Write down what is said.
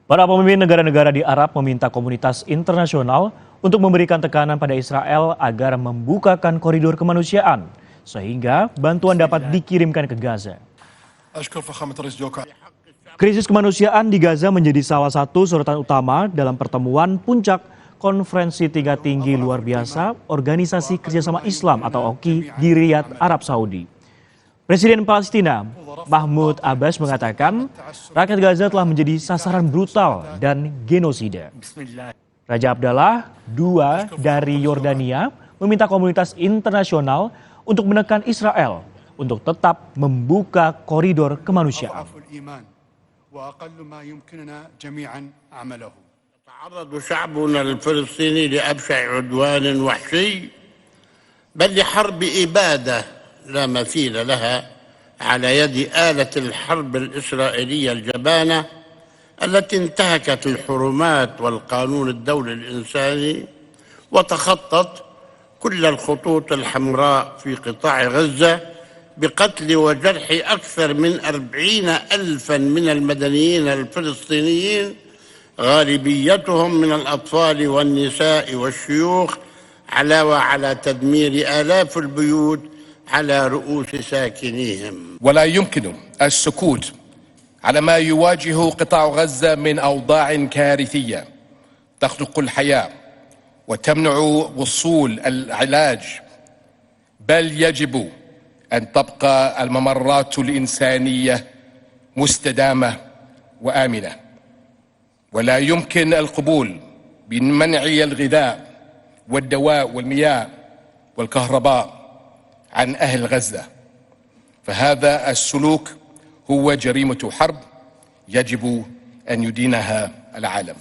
Para pemimpin negara-negara di Arab meminta komunitas internasional untuk memberikan tekanan pada Israel agar membukakan koridor kemanusiaan sehingga bantuan dapat dikirimkan ke Gaza. Krisis kemanusiaan di Gaza menjadi salah satu sorotan utama dalam pertemuan puncak Konferensi Tingkat Tinggi Luar Biasa Organisasi Kerjasama Islam atau OKI di Riyadh, Arab Saudi. Presiden Palestina Mahmud Abbas mengatakan rakyat Gaza telah menjadi sasaran brutal dan genosida. Raja Abdallah II dari Yordania meminta komunitas internasional untuk menekan Israel untuk tetap membuka koridor kemanusiaan. تعرض شعبنا الفلسطيني لأبشع عدوان وحشي بل لحرب إبادة لا مثيل لها على يد آلة الحرب الإسرائيلية الجبانة التي انتهكت الحرمات والقانون الدولي الإنساني وتخطت كل الخطوط الحمراء في قطاع غزة بقتل وجرح أكثر من 40,000 من المدنيين الفلسطينيين غالبيتهم من الأطفال والنساء والشيوخ علاوة على تدمير آلاف البيوت على رؤوس ساكنيهم. ولا يمكن السكوت على ما يواجه قطاع غزة من أوضاع كارثية تخنق الحياة وتمنع وصول العلاج، بل يجب أن تبقى الممرات الإنسانية مستدامة وآمنة، ولا يمكن القبول بمنع الغذاء والدواء والمياه والكهرباء عن أهل غزة، فهذا السلوك هو جريمة حرب يجب أن يدينها العالم.